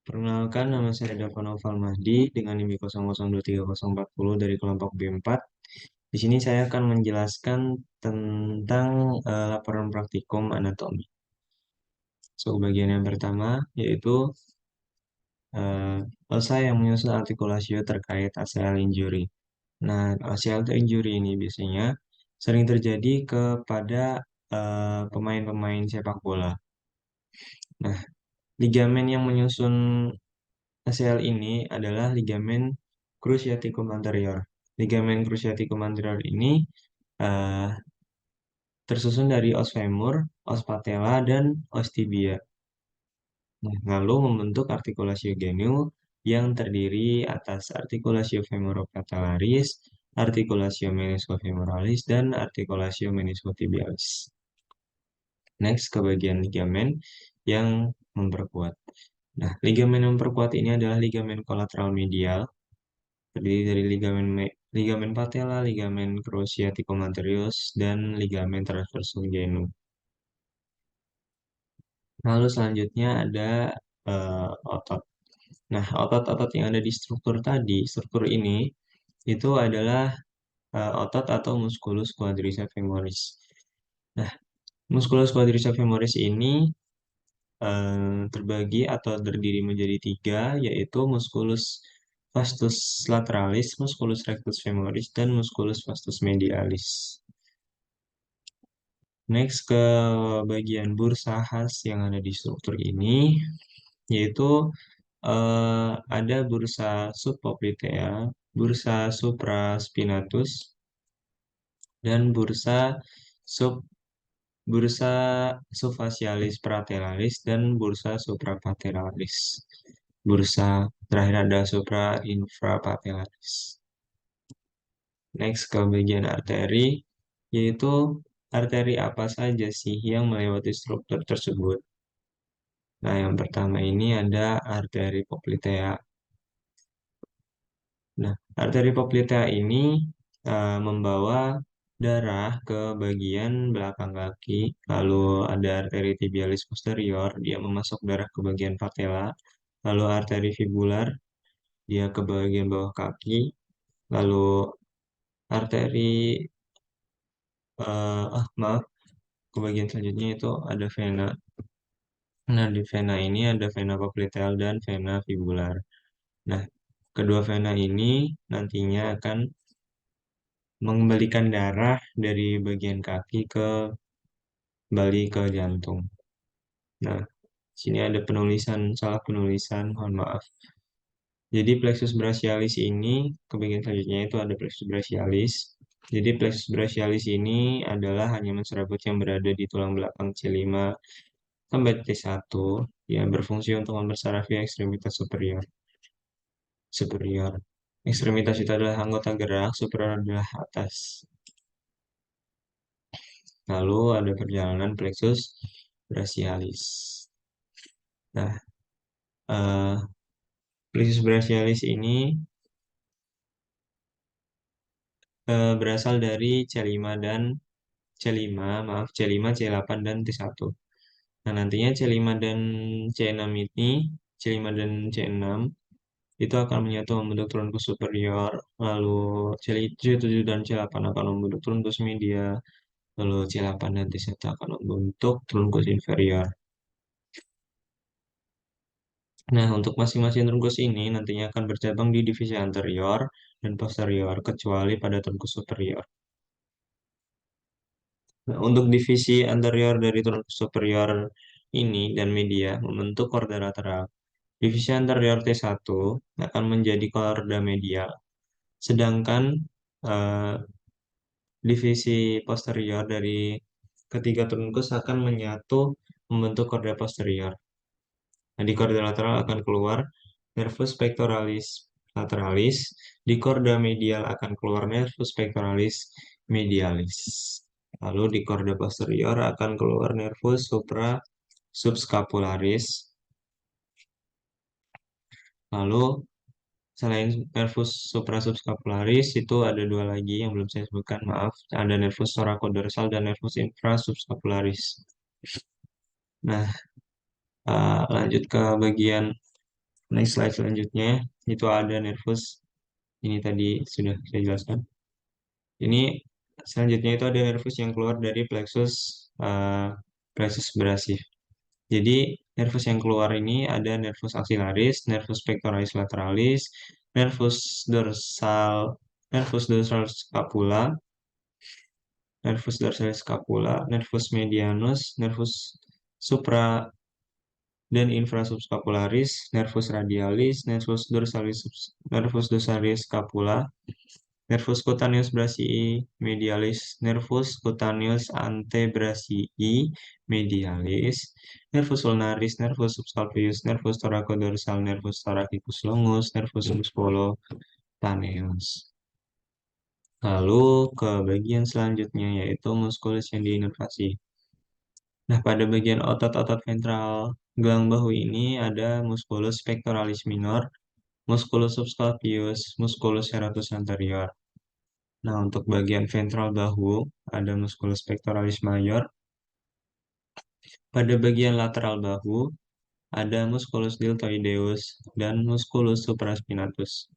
Perkenalkan, nama saya Dava Noval Mahdi dengan NIM 002340 dari kelompok B4. Di sini saya akan menjelaskan tentang laporan praktikum anatomi. Bagian yang pertama yaitu elsa yang menyusun artikulasio terkait ACL injury. Nah, ACL injury ini biasanya sering terjadi kepada pemain-pemain sepak bola. Nah, ligamen yang menyusun ACL ini adalah ligamen cruciaticum anterior. Ligamen cruciaticum anterior ini eh, tersusun dari os femur, os patella, dan os tibia. Nah, lalu membentuk articulatio genu yang terdiri atas articulatio femoropatellaris, articulatio meniscofemoralis, dan articulatio meniscotibialis. Next ke bagian ligamen yang memperkuat. Nah, ligamen yang memperkuat ini adalah ligamen kolateral medial, terdiri dari ligamen patella, ligamen cruciaticum anterior, dan ligamen transversum genu. Lalu selanjutnya ada otot. Nah, otot-otot yang ada di struktur ini, itu adalah otot atau musculus quadriceps femoris. Nah, musculus quadriceps femoris ini terbagi atau terdiri menjadi tiga, yaitu musculus vastus lateralis, musculus rectus femoris, dan musculus vastus medialis. Next ke bagian bursa khas yang ada di struktur ini, yaitu ada bursa subpoplitea, bursa supraspinatus, dan sub bursa subfacialis patellaris dan bursa suprapatellaris. Bursa terakhir ada suprainfrapatellaris. Next ke bagian arteri, yaitu arteri apa saja sih yang melewati struktur tersebut. Nah, yang pertama ini ada arteri poplitea. Nah, arteri poplitea ini membawa darah ke bagian belakang kaki, lalu ada arteri tibialis posterior, dia memasok darah ke bagian patella, lalu arteri fibular, dia ke bagian bawah kaki, lalu arteri, maaf, ke bagian selanjutnya itu ada vena. Nah, di vena ini ada vena popliteal dan vena fibular. Nah, kedua vena ini nantinya akan mengembalikan darah dari bagian kaki kembali ke jantung. Nah, sini ada salah penulisan, mohon maaf. Jadi plexus brachialis ini, ke bagian selanjutnya itu ada plexus brachialis. Jadi plexus brachialis ini adalah hanya serabut yang berada di tulang belakang C5 sampai T1 yang berfungsi untuk mempersarafi ekstremitas superior. Superior. Ekstremitas itu adalah anggota gerak, superior adalah atas. Lalu ada perjalanan plexus brachialis. Nah, eh, plexus brachialis ini berasal dari C5, C8, dan T1. Nah, nantinya C5 dan C6 ini, C5 dan C6 itu akan menyatu membentuk trunkus superior, lalu C7 dan C8 akan membentuk trunkus media, lalu C8 dan T1 akan membentuk trunkus inferior. Nah, untuk masing-masing trunkus ini nantinya akan bercabang di divisi anterior dan posterior, kecuali pada trunkus superior. Nah, untuk divisi anterior dari trunkus superior ini dan media membentuk korda lateral. Divisi anterior T1 akan menjadi korda medial, sedangkan eh, divisi posterior dari ketiga trunkus akan menyatu membentuk korda posterior. Nah, di korda lateral akan keluar nervus pectoralis lateralis, di korda medial akan keluar nervus pectoralis medialis. Lalu di korda posterior akan keluar nervus supra subscapularis. Lalu selain nervus supra subscapularis itu ada dua lagi yang belum saya sebutkan, maaf. Ada nervus thoracodorsal dan nervus infra subscapularis. Nah, lanjut ke bagian Next slide selanjutnya itu ada nervus. Ini tadi sudah saya jelaskan. Ini selanjutnya itu ada nervus yang keluar dari plexus brachii. Jadi nervus yang keluar ini ada nervus axillaris, nervus pectoralis lateralis, nervus dorsal, nervus dorsal scapula, nervus dorsalis scapula, nervus medianus, nervus supra dan infrasubscapularis, nervus radialis, nervus dorsalis scapula, nervus cutaneus brachii medialis, nervus cutaneus antebrachii medialis, nervus ulnaris, nervus subclavius, nervus thoracodorsal, nervus thoracicus longus, nervus musculotaneus. Lalu ke bagian selanjutnya yaitu musculus yang diinervasi. Nah, pada bagian otot-otot ventral gelang bahu ini ada musculus pectoralis minor, musculus subclavius, musculus serratus anterior. Nah, untuk bagian ventral bahu ada musculus pectoralis major. Pada bagian lateral bahu ada musculus deltoideus dan musculus supraspinatus.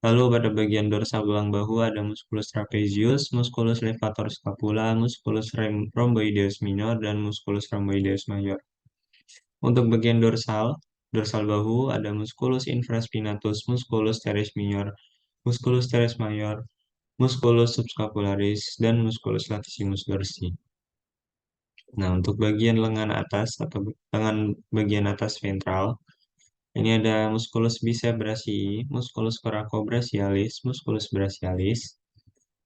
Lalu pada bagian dorsal gelang bahu ada musculus trapezius, musculus levator scapula, musculus rhomboideus minor, dan musculus rhomboideus major. Untuk bagian dorsal bahu ada musculus infraspinatus, musculus teres minor, musculus teres major, musculus subscapularis, dan musculus latissimus dorsi. Nah, untuk bagian lengan atas atau lengan bagian atas ventral, ini ada musculus bicep brachii, musculus coracobrachialis, musculus brachialis.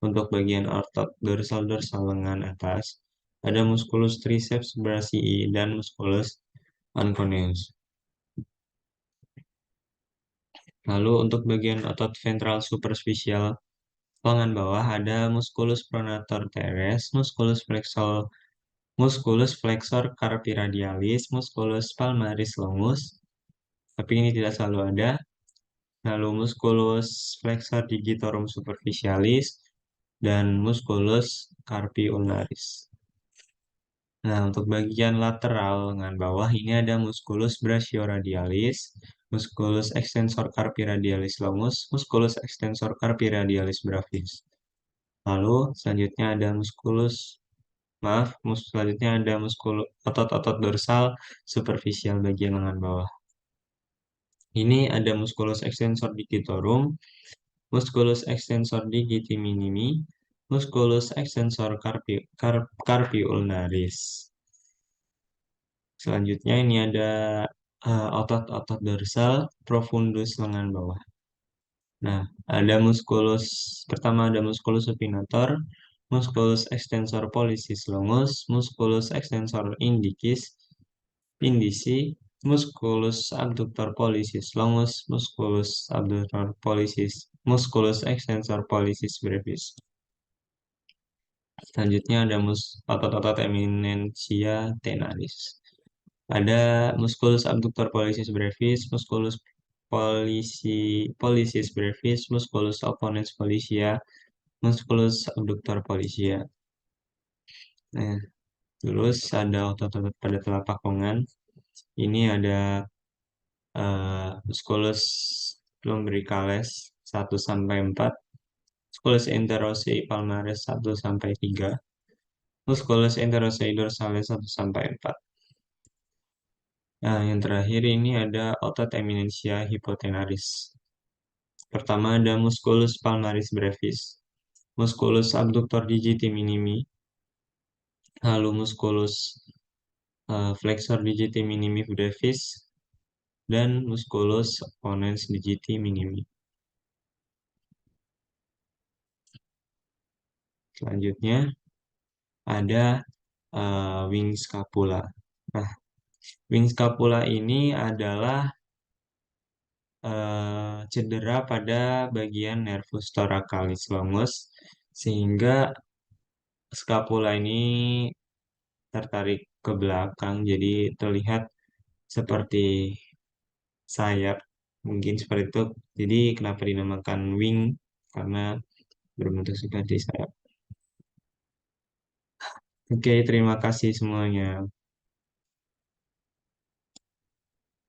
Untuk bagian otot dorsal lengan atas, ada musculus triceps brachii dan musculus anconeus. Lalu untuk bagian otot ventral superficial lengan bawah ada musculus pronator teres, musculus flexor carpi radialis, musculus palmaris longus, tapi ini tidak selalu ada. Lalu musculus flexor digitorum superficialis dan musculus carpi ulnaris. Nah, untuk bagian lateral lengan bawah ini ada musculus brachioradialis, musculus extensor carpi radialis longus, musculus extensor carpi radialis brevis. Lalu selanjutnya ada selanjutnya ada otot-otot dorsal superficial bagian lengan bawah. Ini ada musculus extensor digitorum, musculus extensor digiti minimi, musculus extensor carpi ulnaris. Selanjutnya ini ada otot-otot dorsal profundus lengan bawah. Nah, pertama ada musculus supinator, musculus extensor pollicis longus, musculus extensor indici, musculus abductor pollicis longus, musculus extensor pollicis brevis. Selanjutnya ada otot-otot eminentia tenalis. Ada musculus abductor pollicis brevis, musculus pollicis brevis, musculus opponens pollicia, musculus abductor pollicia. Nah, terus ada otot-otot pada telapak lengan. Ini ada musculus lumbricalis 1 sampai 4, musculus interossei palmaris 1 sampai 3, musculus interossei dorsalis 1 sampai 4. Nah, yang terakhir ini ada otot eminentia hypotenaris. Pertama ada musculus palmaris brevis, musculus abductor digiti minimi, lalu musculus flexor digiti minimi brevis, dan musculus opponens digiti minimi. Selanjutnya ada wing scapula. Nah, wing scapula ini adalah cedera pada bagian nervus thoracalis longus sehingga scapula ini tertarik ke belakang jadi terlihat seperti sayap, mungkin seperti itu. Jadi kenapa dinamakan wing, karena berbentuk seperti sayap. Oke, terima kasih semuanya.